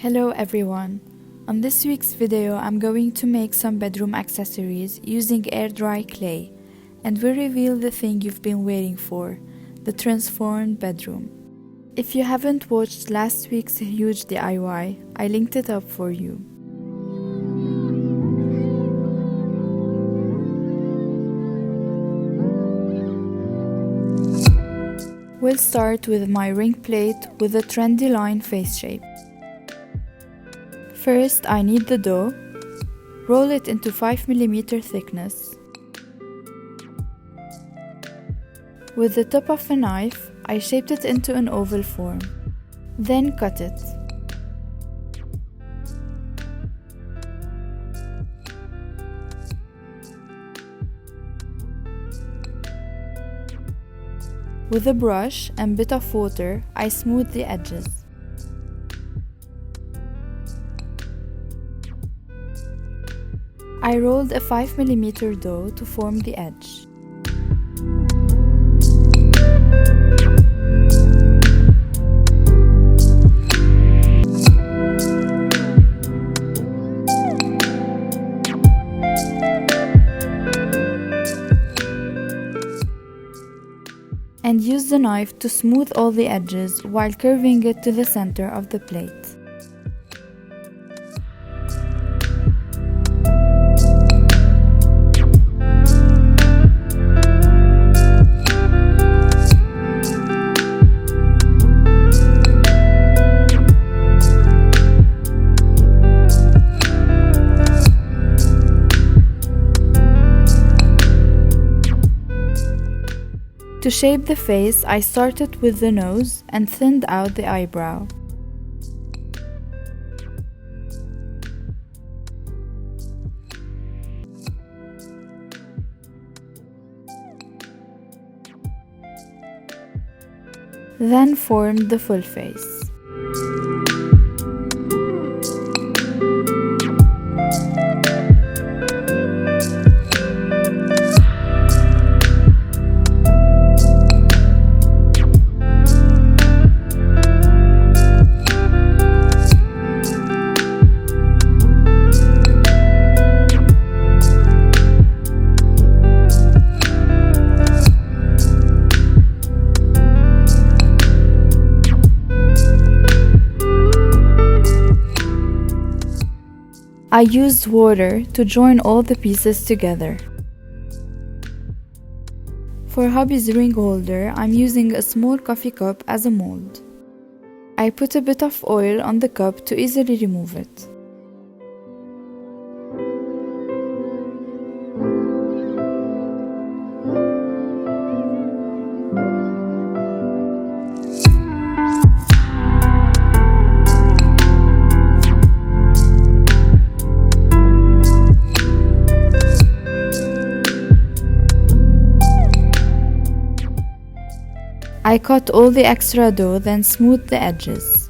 Hello everyone. On this week's video, I'm going to make some bedroom accessories using air dry clay, and will reveal the thing you've been waiting for, the transformed bedroom. If you haven't watched last week's huge DIY, I linked it up for you. We'll start with my ring plate with a trendy line face shape. First, I knead the dough, roll it into 5mm thickness. With the tip of a knife, I shaped it into an oval form, then cut it. With a brush and bit of water, I smooth the edges. I rolled a 5mm dough to form the edge. And use the knife to smooth all the edges while curving it to the center of the plate. To shape the face, I started with the nose and thinned out the eyebrow. Then formed the full face. I used water to join all the pieces together. For hubby's ring holder, I'm using a small coffee cup as a mold. I put a bit of oil on the cup to easily remove it. I cut all the extra dough, then smoothed the edges.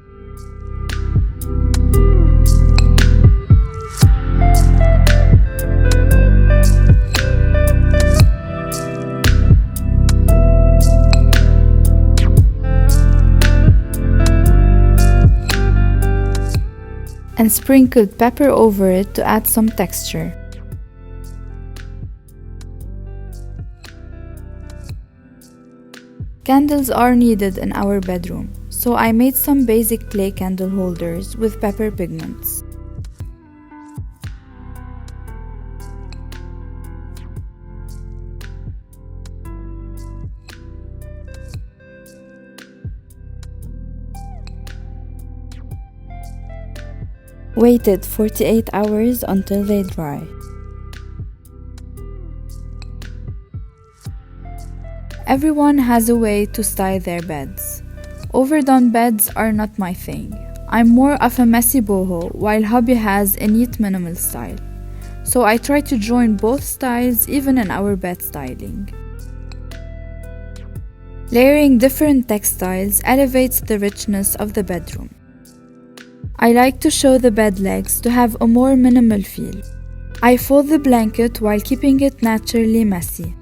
And sprinkled pepper over it to add some texture. Candles are needed in our bedroom, so I made some basic clay candle holders with pepper pigments. Waited 48 hours until they dry. Everyone has a way to style their beds. Overdone beds are not my thing. I'm more of a messy boho, while hubby has a neat minimal style. So I try to join both styles even in our bed styling. Layering different textiles elevates the richness of the bedroom. I like to show the bed legs to have a more minimal feel. I fold the blanket while keeping it naturally messy.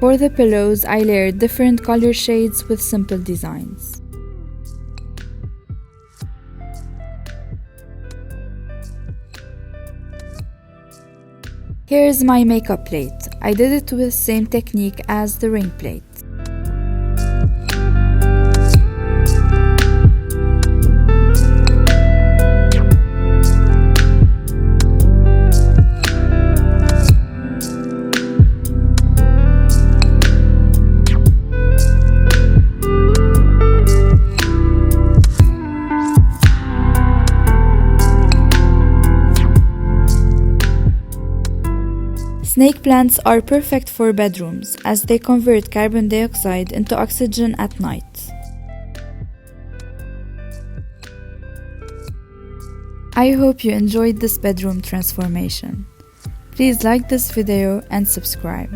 For the pillows, I layered different color shades with simple designs. Here's my makeup plate. I did it with the same technique as the ring plate. Snake plants are perfect for bedrooms as they convert carbon dioxide into oxygen at night. I hope you enjoyed this bedroom transformation. Please like this video and subscribe.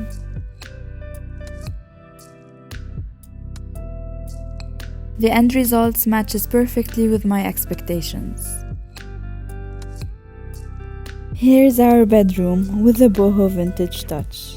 The end results matches perfectly with my expectations. Here's our bedroom with a boho vintage touch.